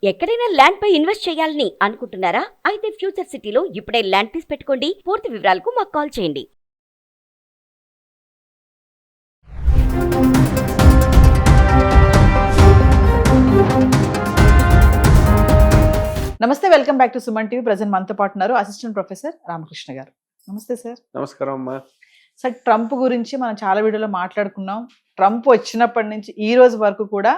ఎక్కడైనా ల్యాండ్ పై ఇన్వెస్ట్ చేయాలని అనుకుంటున్నారా? అయితే ఫ్యూచర్ సిటీలో ఇప్పుడే ల్యాండ్ పీస్ పెట్టుకోండి. పూర్తి వివరాలకు మాకు కాల్ చేయండి. నమస్తే, welcome back to Suman TV. Present మనతో పాటు ఉన్నారు అసిస్టెంట్ ప్రొఫెసర్ రామకృష్ణ గారు. నమస్తే సార్. నమస్కారం అమ్మా. సార్, ట్రంప్ గురించి మనం చాలా వీడియోలో మాట్లాడుకున్నాం. ట్రంప్ వచ్చినప్పటి నుంచి ఈ రోజు వరకు కూడా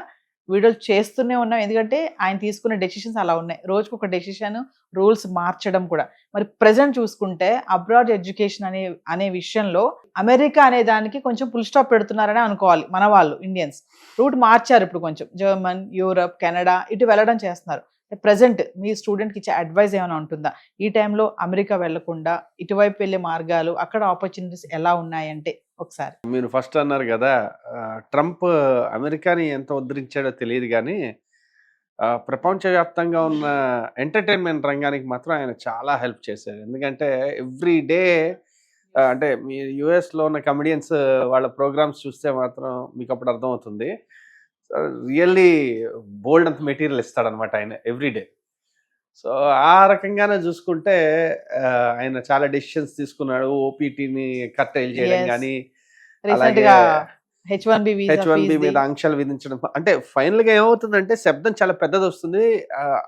వీడియోలు చేస్తూనే ఉన్నాం. ఎందుకంటే ఆయన తీసుకునే డెసిషన్స్ అలా ఉన్నాయి. రోజుకు ఒక డెసిషన్, రూల్స్ మార్చడం కూడా. మరి ప్రెజెంట్ చూసుకుంటే అబ్రాడ్ ఎడ్యుకేషన్ అనే విషయంలో అమెరికా అనే దానికి కొంచెం ఫుల్ స్టాప్ పెడుతున్నారని అనుకోవాలి మన వాళ్ళు. ఇండియన్స్ రూట్ మార్చారు. ఇప్పుడు కొంచెం జర్మన్, యూరప్, కెనడా ఇటు వెళ్ళడం చేస్తున్నారు. ప్రెసెంట్ మీ స్టూడెంట్కి ఇచ్చే అడ్వైస్ ఏమైనా ఉంటుందా? ఈ టైంలో అమెరికా వెళ్లకుండా ఇటువైపు వెళ్ళే మార్గాలు, అక్కడ ఆపర్చునిటీస్ ఎలా ఉన్నాయంటే ఒకసారి. మీరు ఫస్ట్ అన్నారు కదా, ట్రంప్ అమెరికాని ఎంత ఉద్ధరించాడో తెలియదు కానీ ప్రపంచవ్యాప్తంగా ఉన్న ఎంటర్టైన్మెంట్ రంగానికి మాత్రం ఆయన చాలా హెల్ప్ చేశారు. ఎందుకంటే ఎవ్రీ డే అంటే మీ యుఎస్లో ఉన్న కమెడియన్స్ వాళ్ళ ప్రోగ్రామ్స్ చూస్తే మాత్రం మీకు అప్పుడు అర్థమవుతుంది. రియల్లీ బోల్డ్ అంత మెటీరియల్ ఇస్తాడనమాట ఆయన ఎవ్రీడే. సో ఆ రకంగానే చూసుకుంటే ఆయన చాలా డెసిషన్స్ తీసుకున్నాడు. ఓపీటీని కట్టైల్ చేయడం కానీ, అలాగే H1B మీద ఆంక్షలు విధించడం. అంటే ఫైనల్ గా ఏమవుతుందంటే శబ్దం చాలా పెద్దది వస్తుంది.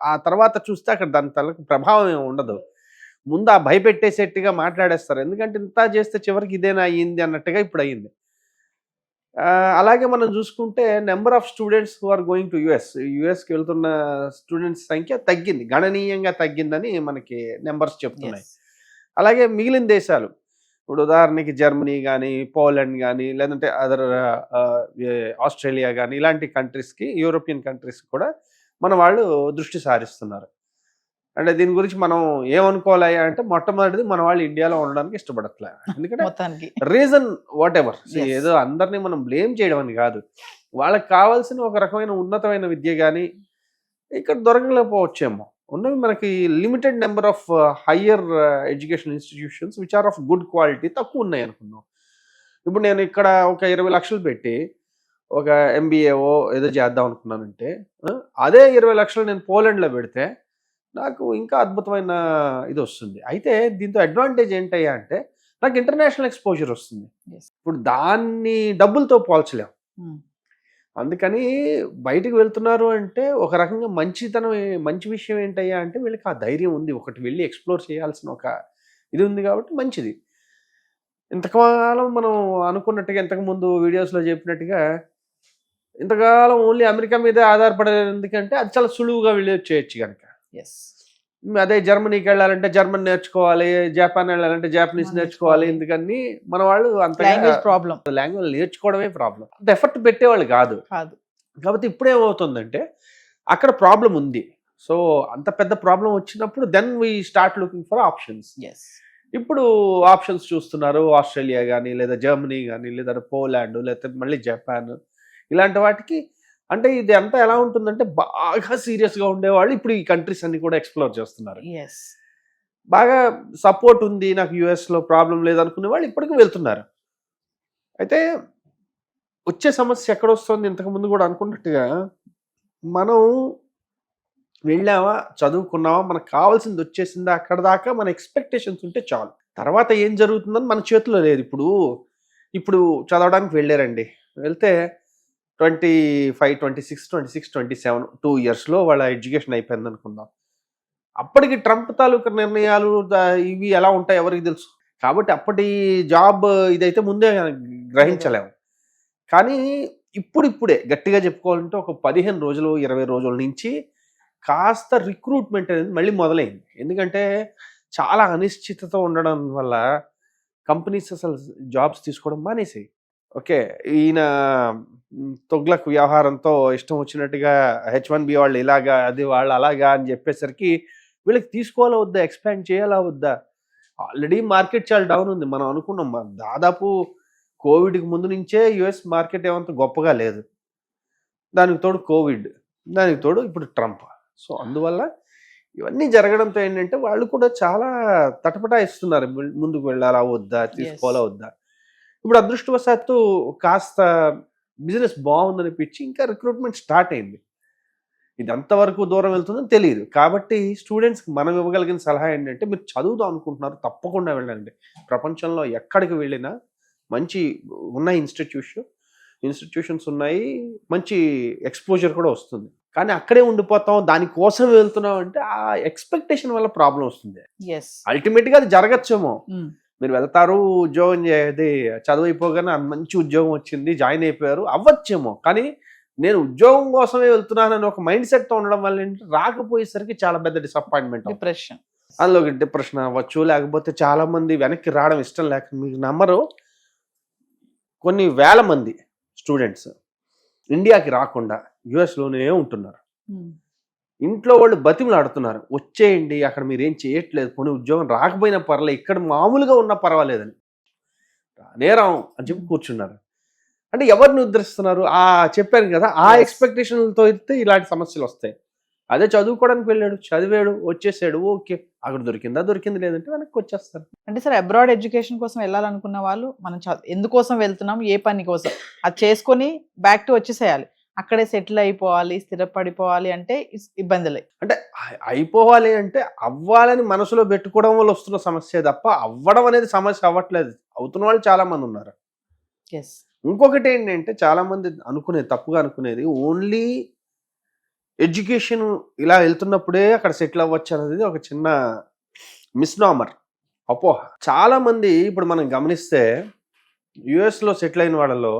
ఆ తర్వాత చూస్తే అక్కడ దాని తలకు ప్రభావం ఏమి ఉండదు. ముందు ఆ భయపెట్టేసేట్టుగా మాట్లాడేస్తారు. ఎందుకంటే ఇంత చేస్తే చివరికి ఇదేనా అయ్యింది అన్నట్టుగా ఇప్పుడు అయ్యింది. అలాగే మనం చూసుకుంటే number of students who are going to యుఎస్కి వెళ్తున్న స్టూడెంట్స్ సంఖ్య తగ్గింది, గణనీయంగా తగ్గిందని మనకి నెంబర్స్ చెప్తున్నాయి. అలాగే మిగిలిన దేశాలు, ఇప్పుడు ఉదాహరణకి జర్మనీ కానీ, పోలాండ్ కానీ, లేదంటే అదర్ ఆస్ట్రేలియా కానీ, ఇలాంటి కంట్రీస్కి, యూరోపియన్ కంట్రీస్కి కూడా మన వాళ్ళు దృష్టి సారిస్తున్నారు. అంటే దీని గురించి మనం ఏమనుకోవాలి అంటే, మొట్టమొదటిది మన వాళ్ళు ఇండియాలో ఉండడానికి ఇష్టపడట్లే. ఎందుకంటే రీజన్ వాట్ ఎవర్, ఏదో అందరినీ మనం బ్లేమ్ చేయడం అని కాదు. వాళ్ళకి కావాల్సిన ఒక రకమైన ఉన్నతమైన విద్య కానీ ఇక్కడ దొరకలేకపోవచ్చేమో. ఉన్నవి మనకి limited number of higher education institutions which are of good quality తక్కువ ఉన్నాయి అనుకున్నాం. ఇప్పుడు నేను ఇక్కడ ఒక 20 లక్షలు పెట్టి ఒక MBAఓ ఏదో చేద్దాం అనుకున్నానంటే, అదే 20 లక్షలు నేను పోలాండ్లో పెడితే నాకు ఇంకా అద్భుతమైన ఇది వస్తుంది. అయితే దీంతో అడ్వాంటేజ్ ఏంటయ్యా అంటే, నాకు ఇంటర్నేషనల్ ఎక్స్పోజర్ వస్తుంది. ఇప్పుడు దాన్ని డబ్బులతో పోల్చలేం. అందుకని బయటికి వెళ్తున్నారు అంటే ఒక రకంగా మంచి విషయం ఏంటయ్యా అంటే, వీళ్ళకి ఆ ధైర్యం ఉంది, ఒకటి వెళ్ళి ఎక్స్ప్లోర్ చేయాల్సిన ఒక ఇది ఉంది కాబట్టి మంచిది. ఇంతకాలం మనం అనుకున్నట్టుగా, ఇంతకుముందు వీడియోస్లో చెప్పినట్టుగా, ఇంతకాలం ఓన్లీ అమెరికా మీదే ఆధారపడేది. ఎందుకంటే అది చాలా సులువుగా వెళ్ళి చేయొచ్చు కనుక. అదే జర్మనీకి వెళ్ళాలంటే జర్మన్ నేర్చుకోవాలి, జపాన్ వెళ్ళాలంటే జాపనీస్ నేర్చుకోవాలి. ఎందుకని మన వాళ్ళు అంత లాంగ్వేజ్ నేర్చుకోవడమే ప్రాబ్లం, అంత ఎఫర్ట్ పెట్టేవాళ్ళు కాదు. కాబట్టి ఇప్పుడు ఏమవుతుందంటే అక్కడ ప్రాబ్లం ఉంది. సో అంత పెద్ద ప్రాబ్లం వచ్చినప్పుడు then we start looking for options. ఇప్పుడు ఆప్షన్స్ చూస్తున్నారు. ఆస్ట్రేలియా కానీ, లేదా జర్మనీ కానీ, లేదా పోలాండ్, లేదా మళ్ళీ జపాన్, ఇలాంటి వాటికి. అంటే ఇది అంతా ఎలా ఉంటుందంటే, బాగా సీరియస్గా ఉండేవాళ్ళు ఇప్పుడు ఈ కంట్రీస్ అన్ని కూడా ఎక్స్ప్లోర్ చేస్తున్నారు. బాగా సపోర్ట్ ఉంది, నాకు యుఎస్లో ప్రాబ్లం లేదనుకునే వాళ్ళు ఇప్పటికీ వెళ్తున్నారు. అయితే వచ్చే సమస్య ఎక్కడొస్తుంది, ఇంతకుముందు కూడా అనుకున్నట్టుగా, మనం వెళ్ళామా, చదువుకున్నామా, మనకు కావాల్సింది వచ్చేసిందా, అక్కడ దాకా మన ఎక్స్పెక్టేషన్స్ ఉంటే చాలు. తర్వాత ఏం జరుగుతుందని మన చేతిలో లేదు. ఇప్పుడు చదవడానికి వెళ్ళారండి, వెళ్తే 25, 26, 27 2 yearsలో వాళ్ళ ఎడ్యుకేషన్ అయిపోయింది అనుకుందాం. అప్పటికి ట్రంప్ తాలూకా నిర్ణయాలు ఇవి ఎలా ఉంటాయి ఎవరికి తెలుసు. కాబట్టి అప్పటి జాబ్ ఇదైతే ముందే గ్రహించలేము. కానీ ఇప్పుడే గట్టిగా చెప్పుకోవాలంటే ఒక 15 రోజులు 20 రోజుల నుంచి కాస్త రిక్రూట్మెంట్ అనేది మళ్ళీ మొదలైంది. ఎందుకంటే చాలా అనిశ్చితత ఉండడం వల్ల కంపెనీస్ అసలు జాబ్స్ తీసుకోవడం మానేసాయి. ఓకే, ఈయన తొగ్లక్ వ్యవహారంతో ఇష్టం వచ్చినట్టుగా H1B వాళ్ళు ఇలాగా, అది వాళ్ళు అలాగా అని చెప్పేసరికి వీళ్ళకి తీసుకోవాలా వద్దా, ఎక్స్పాండ్ చేయాలా వద్దా? ఆల్రెడీ మార్కెట్ చాలా డౌన్ ఉంది. మనం అనుకున్నాం దాదాపు కోవిడ్కి ముందు నుంచే యుఎస్ మార్కెట్ ఏమంత గొప్పగా లేదు. దానికి తోడు కోవిడ్, దానికి తోడు ఇప్పుడు ట్రంప్. సో అందువల్ల ఇవన్నీ జరగడంతో ఏంటంటే వాళ్ళు కూడా చాలా తటపటాయిస్తున్నారు, ముందుకు వెళ్ళాలా వద్దా, తీసుకోవాలా వద్దా. ఇప్పుడు అదృష్టవశాత్తు కాస్త బిజినెస్ బాగుందనిపించి ఇంకా రిక్రూట్మెంట్ స్టార్ట్ అయింది. ఇది ఎంతవరకు దూరం వెళ్తుందో తెలియదు. కాబట్టి స్టూడెంట్స్కి మనం ఇవ్వగలిగిన సలహా ఏంటంటే, మీరు చదువుదాం అనుకుంటున్నారు తప్పకుండా వెళ్ళండి. ప్రపంచంలో ఎక్కడికి వెళ్ళినా మంచి ఉన్నాయి ఇన్స్టిట్యూషన్స్ ఉన్నాయి, మంచి ఎక్స్పోజర్ కూడా వస్తుంది. కానీ అక్కడే ఉండిపోతాం, దానికోసం వెళ్తున్నాం అంటే ఆ ఎక్స్పెక్టేషన్ వల్ల ప్రాబ్లం వస్తుంది. అల్టిమేట్గా అది జరగచ్చేమో, మీరు వెళ్తారు ఉద్యోగం చదువు అయిపోగానే మంచి ఉద్యోగం వచ్చింది, జాయిన్ అయిపోయారు, అవ్వచ్చేమో. కానీ నేను ఉద్యోగం కోసమే వెళ్తున్నానని ఒక మైండ్ సెట్తో ఉండడం వల్ల ఏంటంటే రాకపోయేసరికి చాలా పెద్ద డిసప్పాయింట్మెంట్, డిప్రెషన్, అందులోకి డిప్రెషన్ అవ్వచ్చు. లేకపోతే చాలా మంది వెనక్కి రావడం ఇష్టం లేక, మీకు నమ్మరు, కొన్ని వేల మంది స్టూడెంట్స్ ఇండియాకి రాకుండా యుఎస్లోనే ఉంటున్నారు. ఇంట్లో వాళ్ళు బతిమలాడుతున్నారు, వచ్చేయండి, అక్కడ మీరు ఏం చేయట్లేదు, కొన్ని ఉద్యోగం రాకపోయినా పర్లేదు, ఇక్కడ మామూలుగా ఉన్నా పర్వాలేదని, నేరం అని చెప్పి కూర్చున్నారు. అంటే ఎవరిని ఉద్ధరిస్తున్నారు? చెప్పాను కదా, ఆ ఎక్స్పెక్టేషన్లతో అయితే ఇలాంటి సమస్యలు వస్తాయి. అదే చదువుకోవడానికి వెళ్ళాడు, చదివాడు, వచ్చేసాడు, ఓకే, అక్కడ దొరికింది, లేదంటే వెనక్కి వచ్చేస్తారు. అంటే సార్, అబ్రాడ్ ఎడ్యుకేషన్ కోసం వెళ్ళాలనుకున్న వాళ్ళు మనం ఎందుకోసం వెళ్తున్నాం, ఏ పని కోసం, అది చేసుకొని బ్యాక్ టు వచ్చేసేయాలి, అక్కడే సెటిల్ అయిపోవాలి, స్థిరపడిపోవాలి అంటే ఇబ్బందులే. అంటే అయిపోవాలి అంటే అవ్వాలని మనసులో పెట్టుకోవడం వల్ల వస్తున్న సమస్య తప్ప అవ్వడం అనేది సమస్య అవ్వట్లేదు. అవుతున్న వాళ్ళు చాలా మంది ఉన్నారు. ఇంకొకటి ఏంటంటే, చాలా మంది తప్పుగా అనుకునేది ఓన్లీ ఎడ్యుకేషన్ ఇలా వెళ్తున్నప్పుడే అక్కడ సెటిల్ అవ్వచ్చు అనేది ఒక చిన్న మిస్నామర్, అపోహ. చాలా మంది ఇప్పుడు మనం గమనిస్తే యుఎస్లో సెటిల్ అయిన వాళ్ళలో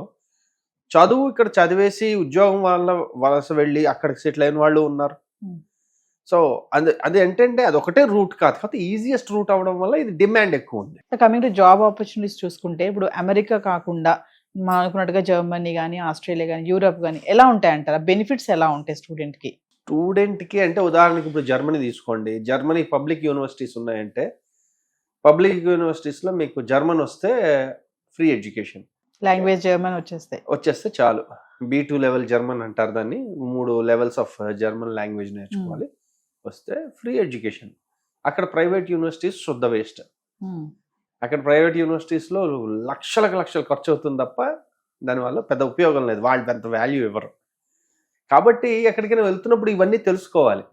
చదువు ఇక్కడ చదివేసి ఉద్యోగం వల్ల వలస వెళ్ళి అక్కడికి సెటిల్ అయిన వాళ్ళు ఉన్నారు. సో అది ఏంటంటే అది ఒకటే రూట్ కాదు, కాకపోతే ఈజియెస్ట్ రూట్ అవ్వడం వల్ల ఇది డిమాండ్ ఎక్కువ ఉంది. కమింగ్ టు జాబ్ ఆపర్చునిటీస్ చూసుకుంటే, ఇప్పుడు అమెరికా కాకుండా మనం అనుకున్నట్టుగా జర్మనీ కానీ, ఆస్ట్రేలియా కానీ, యూరప్ కానీ ఎలా ఉంటాయంటారా? బెనిఫిట్స్ ఎలా ఉంటాయి స్టూడెంట్కి అంటే ఉదాహరణకి ఇప్పుడు జర్మనీ తీసుకోండి. జర్మనీ పబ్లిక్ యూనివర్సిటీస్ ఉన్నాయంటే, పబ్లిక్ యూనివర్సిటీస్లో మీకు జర్మన్ వస్తే ఫ్రీ ఎడ్యుకేషన్, లాంగ్వేజ్ జర్మన్ వచ్చేస్తే చాలు. B2 లెవెల్ జర్మన్ అంటారు దాన్ని, 3 లెవెల్స్ ఆఫ్ జర్మన్ లాంగ్వేజ్ నేర్చుకోవాలి, వస్తే ఫ్రీ ఎడ్యుకేషన్. అక్కడ ప్రైవేట్ యూనివర్సిటీస్ శుద్ధ వేస్ట్. అక్కడ ప్రైవేట్ యూనివర్సిటీస్లో లక్షలకు ఖర్చు అవుతుంది తప్ప దానివల్ల పెద్ద ఉపయోగం లేదు, వాళ్ళు పెద్ద వాల్యూ ఇవ్వరు. కాబట్టి ఎక్కడికైనా వెళ్తున్నప్పుడు ఇవన్నీ తెలుసుకోవాలి.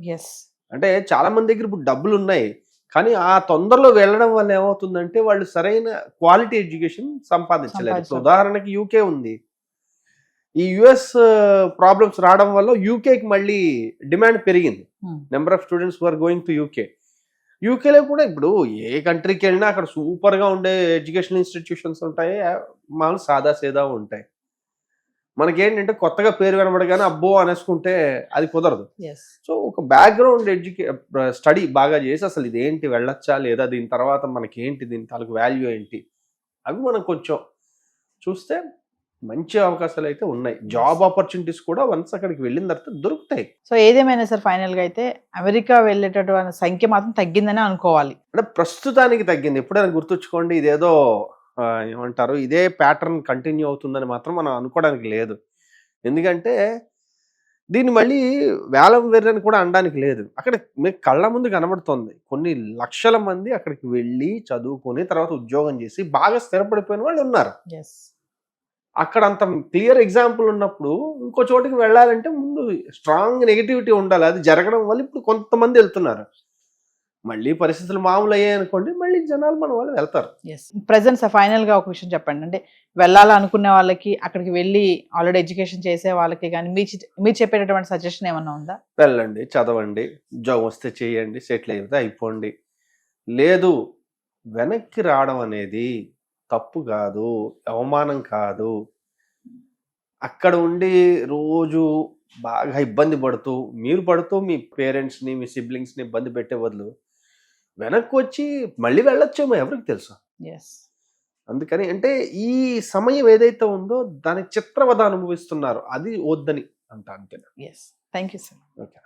అంటే చాలా మంది దగ్గర ఇప్పుడు డబ్బులు ఉన్నాయి, కానీ ఆ తొందరలో వెళ్ళడం వల్ల ఏమవుతుందంటే వాళ్ళు సరైన క్వాలిటీ ఎడ్యుకేషన్ సంపాదించలేదు. ఉదాహరణకి యూకే ఉంది, ఈ యుఎస్ ప్రాబ్లమ్స్ రావడం వల్ల యూకేకి మళ్ళీ డిమాండ్ పెరిగింది. Number of students are going to యూకేలో కూడా ఇప్పుడు ఏ కంట్రీకి వెళ్ళినా అక్కడ సూపర్గా ఉండే ఎడ్యుకేషన్ ఇన్స్టిట్యూషన్స్ ఉంటాయి, మామూలు సాదా ఉంటాయి. మనకేంటంటే కొత్తగా పేరు వినబడగానే అబ్బో అనేసుకుంటే అది కుదరదు. సో ఒక బ్యాక్గ్రౌండ్ స్టడీ బాగా చేసి అసలు ఇదేంటి, వెళ్ళొచ్చా లేదా, దీని తర్వాత మనకేంటి, దీని తాలూకు వాల్యూ ఏంటి, అవి మనం కొంచెం చూస్తే మంచి అవకాశాలు అయితే ఉన్నాయి. జాబ్ ఆపర్చునిటీస్ కూడా వన్స్ అక్కడికి వెళ్ళిన తర్వాత దొరుకుతాయి. సో ఏదేమైనా సార్, ఫైనల్గా అయితే అమెరికా వెళ్ళేటటువంటి సంఖ్య మాత్రం తగ్గిందని అనుకోవాలి. అంటే ప్రస్తుతానికి తగ్గింది. ఎప్పుడైనా గుర్తుంచుకోండి, ఇదేదో ఏమంటారు, ఇదే ప్యాటర్న్ కంటిన్యూ అవుతుందని మాత్రం మనం అనుకోవడానికి లేదు. ఎందుకంటే దీన్ని మళ్ళీ వేలం వెర్రని కూడా అనడానికి లేదు. అక్కడ మీకు కళ్ళ ముందు కనబడుతుంది, కొన్ని లక్షల మంది అక్కడికి వెళ్ళి చదువుకొని తర్వాత ఉద్యోగం చేసి బాగా స్థిరపడిపోయిన వాళ్ళు ఉన్నారు. అక్కడ అంత క్లియర్ ఎగ్జాంపుల్ ఉన్నప్పుడు ఇంకో చోటికి వెళ్ళాలంటే ముందు స్ట్రాంగ్ నెగిటివిటీ ఉండాలి. అది జరగడం వల్ల ఇప్పుడు కొంతమంది వెళ్తున్నారు. మళ్ళీ పరిస్థితులు మామూలు అయ్యాయి అనుకోండి, మళ్ళీ జనాలు మన వాళ్ళు వెళ్తారు. ప్రెజెంట్ ఫైనల్ గా ఒక విషయం చెప్పండి, అంటే వెళ్ళాలనుకునే వాళ్ళకి, అక్కడికి వెళ్ళి ఆల్రెడీ ఎడ్యుకేషన్ చేసే వాళ్ళకి కానీ మీరు చెప్పేటటువంటి సజెషన్ ఏమన్నా ఉందా? వెళ్ళండి, చదవండి, ఉద్యోగం వస్తే చేయండి, సెటిల్ అయితే అయిపోండి. లేదు, వెనక్కి రావడం అనేది తప్పు కాదు, అవమానం కాదు. అక్కడ ఉండి రోజు బాగా ఇబ్బంది పడుతూ మీ పేరెంట్స్ని, మీ సిబ్లింగ్స్ని ఇబ్బంది పెట్టే బదులు వెనక్కి వచ్చి మళ్ళీ వెళ్ళొచ్చేమో, ఎవరికి తెలుసు. అందుకని అంటే ఈ సమయం ఏదైతే ఉందో దాని చిత్రవద అనుభవిస్తున్నారు, అది వద్దని అంట. అంతే. Thank you sir. ఓకే.